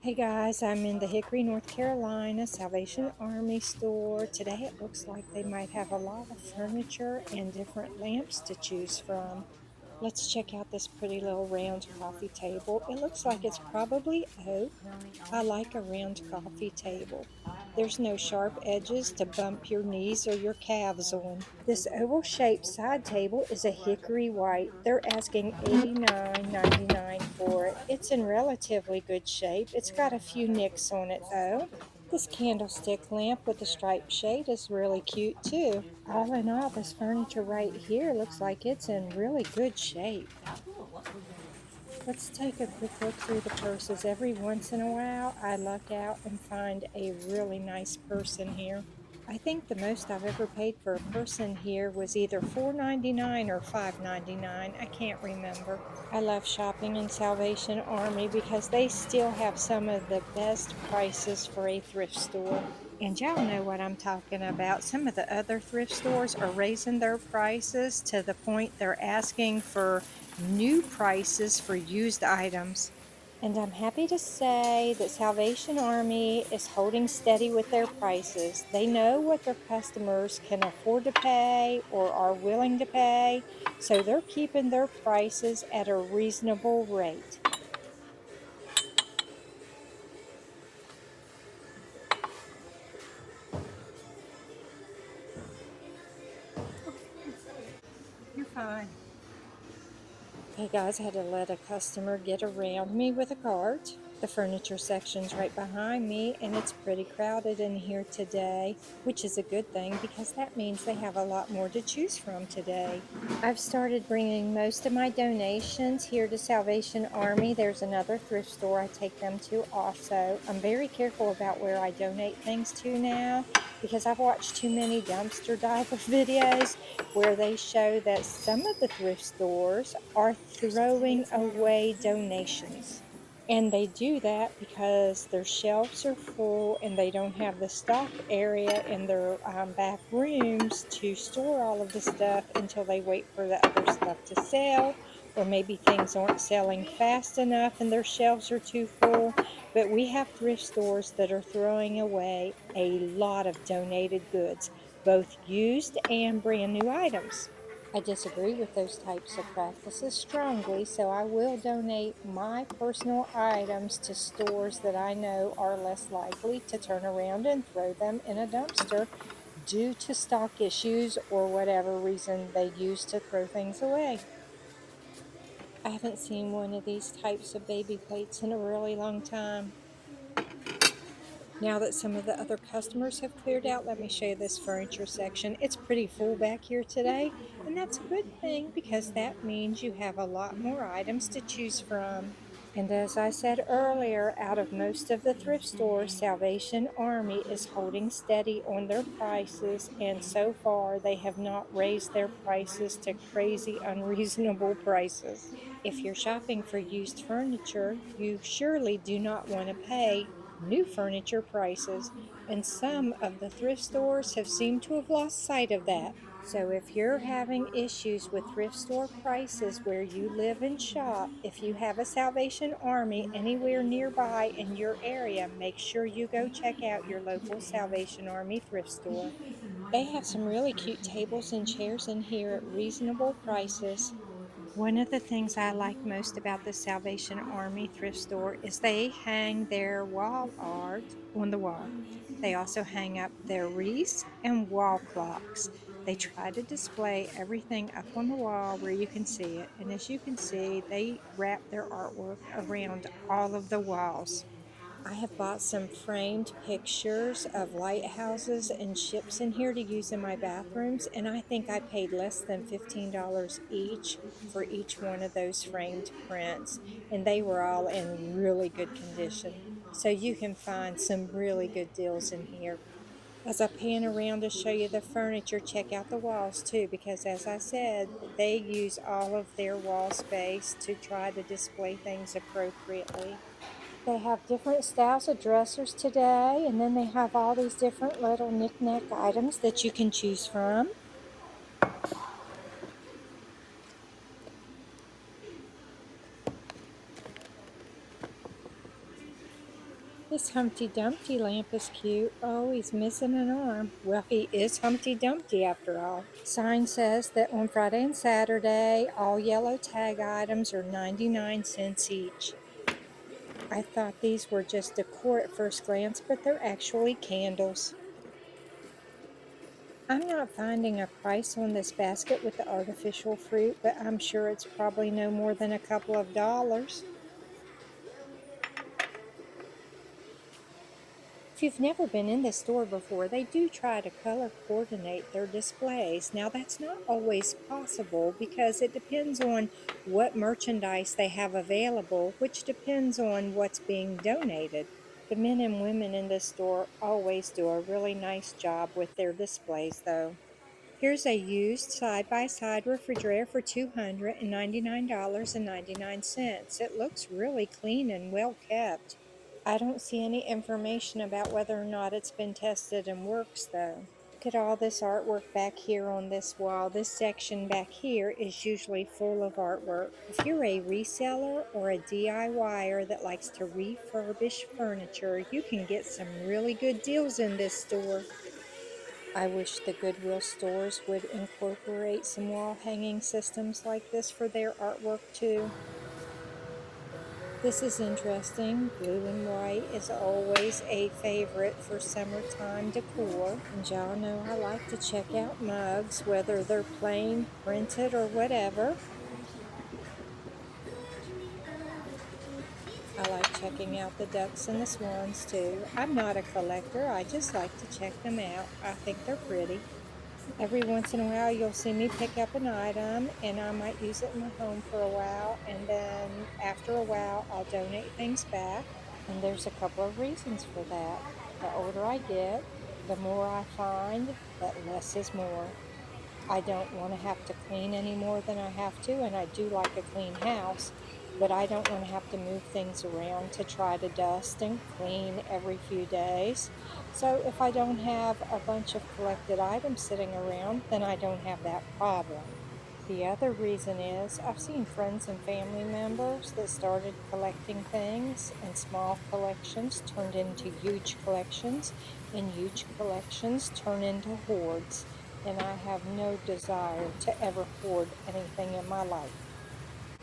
Hey guys, I'm in the Hickory, North Carolina Salvation Army store. Today it looks like they might have a lot of furniture and different lamps to choose from. Let's check out this pretty little round coffee table. It looks like it's probably oak. I like a round coffee table. There's no sharp edges to bump your knees or your calves on. This oval shaped side table is a hickory white. They're asking $89.99 for it. It's in relatively good shape. It's got a few nicks on it though. This candlestick lamp with the striped shade is really cute too. All in all, this furniture right here looks like it's in really good shape. Let's take a quick look through the purses. Every once in a while, I luck out and find a really nice purse in here. I think the most I've ever paid for a purse in here was either $4.99 or $5.99. I can't remember. I love shopping in Salvation Army because they still have some of the best prices for a thrift store. And y'all know what I'm talking about. Some of the other thrift stores are raising their prices to the point they're asking for new prices for used items. And I'm happy to say that Salvation Army is holding steady with their prices. They know what their customers can afford to pay or are willing to pay, so they're keeping their prices at a reasonable rate. You're fine. Hey guys, I had to let a customer get around me with a cart. The furniture section's right behind me, and it's pretty crowded in here today, which is a good thing because that means they have a lot more to choose from today. I've started bringing most of my donations here to Salvation Army. There's another thrift store I take them to also. I'm very careful about where I donate things to now because I've watched too many dumpster diver videos where they show that some of the thrift stores are throwing away donations. And they do that because their shelves are full and they don't have the stock area in their back rooms to store all of the stuff until they wait for the other stuff to sell, or maybe things aren't selling fast enough and their shelves are too full. But we have thrift stores that are throwing away a lot of donated goods, both used and brand new items. I disagree with those types of practices strongly, so I will donate my personal items to stores that I know are less likely to turn around and throw them in a dumpster due to stock issues or whatever reason they use to throw things away. I haven't seen one of these types of baby plates in a really long time. Now that some of the other customers have cleared out, let me show you this furniture section. It's pretty full back here today, and that's a good thing because that means you have a lot more items to choose from. And as I said earlier, out of most of the thrift stores, Salvation Army is holding steady on their prices, and so far they have not raised their prices to crazy, unreasonable prices. If you're shopping for used furniture, you surely do not want to pay new furniture prices, and some of the thrift stores have seemed to have lost sight of that. So if you're having issues with thrift store prices where you live and shop, if you have a Salvation Army anywhere nearby in your area, make sure you go check out your local Salvation Army thrift store. They have some really cute tables and chairs in here at reasonable prices. One of the things I like most about the Salvation Army thrift store is they hang their wall art on the wall. They also hang up their wreaths and wall clocks. They try to display everything up on the wall where you can see it. And as you can see, they wrap their artwork around all of the walls. I have bought some framed pictures of lighthouses and ships in here to use in my bathrooms, and I think I paid less than $15 each for each one of those framed prints, and they were all in really good condition. So you can find some really good deals in here. As I pan around to show you the furniture, check out the walls too, because as I said, they use all of their wall space to try to display things appropriately. They have different styles of dressers today, and then they have all these different little knick-knack items that you can choose from. This Humpty Dumpty lamp is cute. Oh, he's missing an arm. Well, he is Humpty Dumpty after all. Sign says that on Friday and Saturday, all yellow tag items are 99 cents each. I thought these were just decor at first glance, but they're actually candles. I'm not finding a price on this basket with the artificial fruit, but I'm sure it's probably no more than a couple of dollars. If you've never been in this store before, they do try to color coordinate their displays. Now, that's not always possible because it depends on what merchandise they have available, which depends on what's being donated. The men and women in this store always do a really nice job with their displays, though. Here's a used side-by-side refrigerator for $299.99. It looks really clean and well kept. I don't see any information about whether or not it's been tested and works, though. Look at all this artwork back here on this wall. This section back here is usually full of artwork. If you're a reseller or a DIYer that likes to refurbish furniture, you can get some really good deals in this store. I wish the Goodwill stores would incorporate some wall hanging systems like this for their artwork too. This is interesting. Blue and white is always a favorite for summertime decor. And y'all know I like to check out mugs, whether they're plain, printed, or whatever. I like checking out the ducks and the swans too. I'm not a collector, I just like to check them out. I think they're pretty. Every once in a while you'll see me pick up an item and I might use it in my home for a while, and then after a while I'll donate things back. And there's a couple of reasons for that. The older I get, the more I find that less is more. I don't want to have to clean any more than I have to, and I do like a clean house, but I don't want to have to move things around to try to dust and clean every few days. So if I don't have a bunch of collected items sitting around, then I don't have that problem. The other reason is I've seen friends and family members that started collecting things, and small collections turned into huge collections, and huge collections turn into hoards, and I have no desire to ever hoard anything in my life.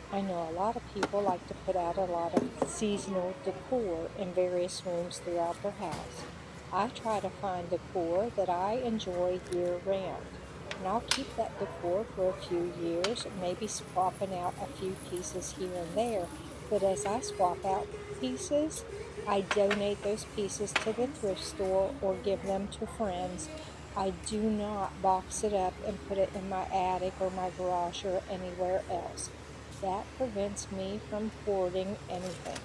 I know a lot of people like to put out a lot of seasonal decor in various rooms throughout their house. I try to find decor that I enjoy year-round, and I'll keep that decor for a few years, maybe swapping out a few pieces here and there. But as I swap out pieces, I donate those pieces to the thrift store or give them to friends. I do not box it up and put it in my attic or my garage or anywhere else. That prevents me from hoarding anything.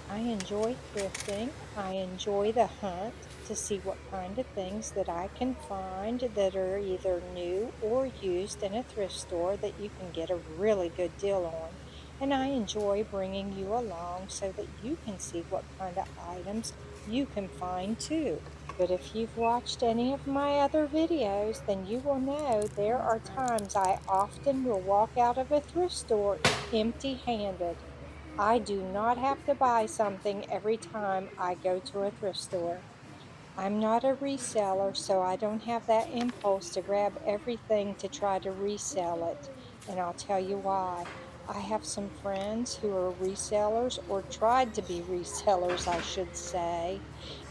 I enjoy thrifting. I enjoy the hunt to see what kind of things that I can find that are either new or used in a thrift store that you can get a really good deal on. And I enjoy bringing you along so that you can see what kind of items you can find too. But if you've watched any of my other videos, then you will know there are times I often will walk out of a thrift store empty-handed. I do not have to buy something every time I go to a thrift store. I'm not a reseller, so I don't have that impulse to grab everything to try to resell it. And I'll tell you why. I have some friends who are resellers, or tried to be resellers, I should say,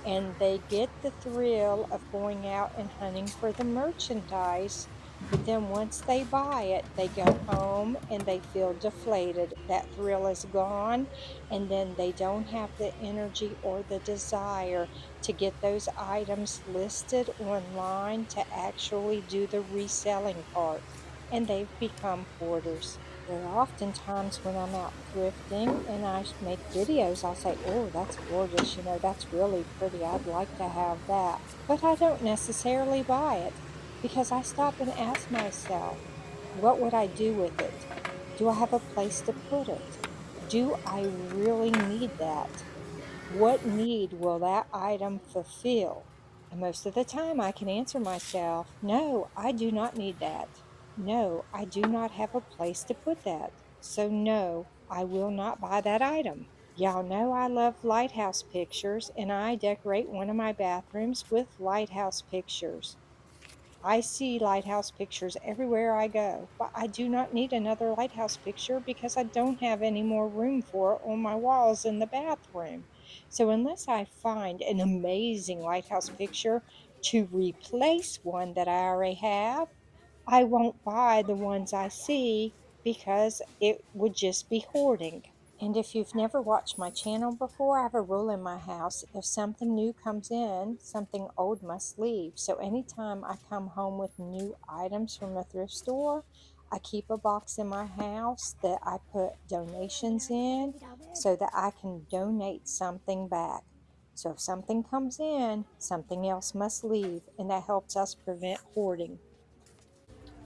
and they get the thrill of going out and hunting for the merchandise. But then once they buy it, they go home and they feel deflated. That thrill is gone, and then they don't have the energy or the desire to get those items listed online to actually do the reselling part, and they've become hoarders. There are often times when I'm out thrifting and I make videos, I'll say, oh, that's gorgeous, that's really pretty, I'd like to have that. But I don't necessarily buy it because I stop and ask myself, what would I do with it? Do I have a place to put it? Do I really need that? What need will that item fulfill? And most of the time I can answer myself, no, I do not need that. No, I do not have a place to put that. So no, I will not buy that item. Y'all know I love lighthouse pictures, and I decorate one of my bathrooms with lighthouse pictures. I see lighthouse pictures everywhere I go, but I do not need another lighthouse picture because I don't have any more room for it on my walls in the bathroom. So unless I find an amazing lighthouse picture to replace one that I already have, I won't buy the ones I see because it would just be hoarding. And if you've never watched my channel before, I have a rule in my house. If something new comes in, something old must leave. So anytime I come home with new items from a thrift store, I keep a box in my house that I put donations in so that I can donate something back. So if something comes in, something else must leave, and that helps us prevent hoarding.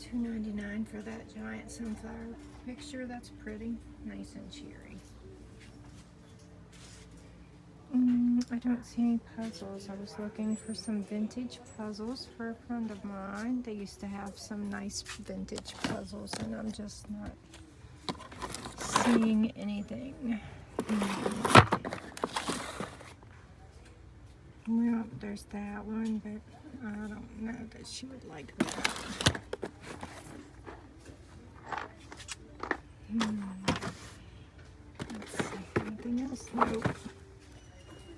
$2.99 for that giant sunflower picture. That's pretty, nice and cheery. I don't see any puzzles. I was looking for some vintage puzzles for a friend of mine. They used to have some nice vintage puzzles, and I'm just not seeing anything. Well, there's that one, but I don't know that she would like that. Let's see, anything else? Nope.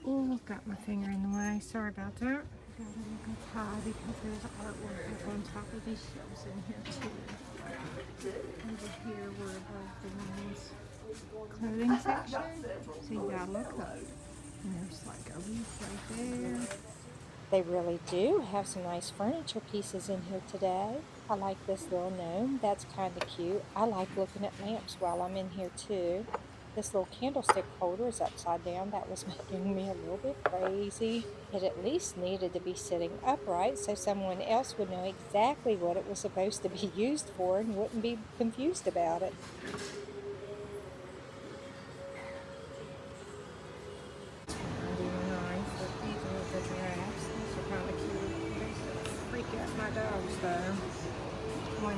Oh, got my finger in the way. Sorry about that. Gotta look up high because there's artwork up on top of these shelves in here too. Over here we're above the women's clothing section, so you gotta look up. And there's like a leaf right there. They really do have some nice furniture pieces in here today. I like this little gnome. That's kind of cute. I like looking at lamps while I'm in here too. This little candlestick holder is upside down. That was making me a little bit crazy. It at least needed to be sitting upright so someone else would know exactly what it was supposed to be used for and wouldn't be confused about it. Freak out my dogs though. $1.99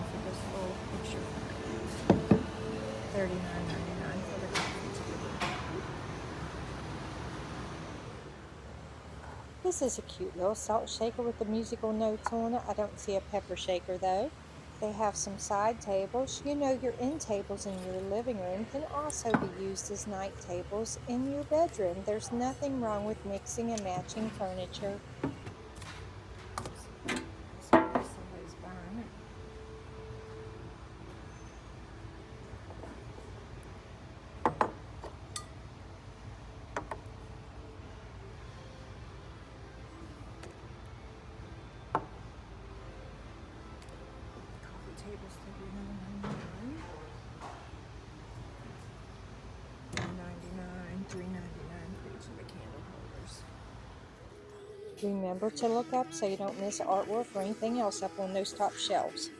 for this little picture. $39.99 for the coffee table. This is a cute little salt shaker with the musical notes on it. I don't see a pepper shaker though. They have some side tables. You know, your end tables in your living room can also be used as night tables in your bedroom. There's nothing wrong with mixing and matching furniture. Somebody's buying it. Tables $39.99, $1.99, $3.99 for each of the candle holders. Remember to look up so you don't miss artwork or anything else up on those top shelves.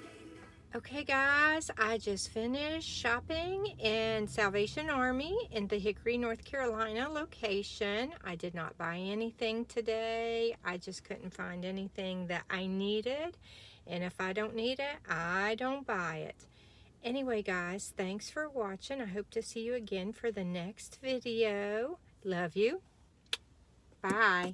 Okay guys, I just finished shopping in Salvation Army in the Hickory, North Carolina location. I did not buy anything today. I just couldn't find anything that I needed. And if I don't need it, I don't buy it. Anyway guys, thanks for watching. I hope to see you again for the next video. Love you. Bye.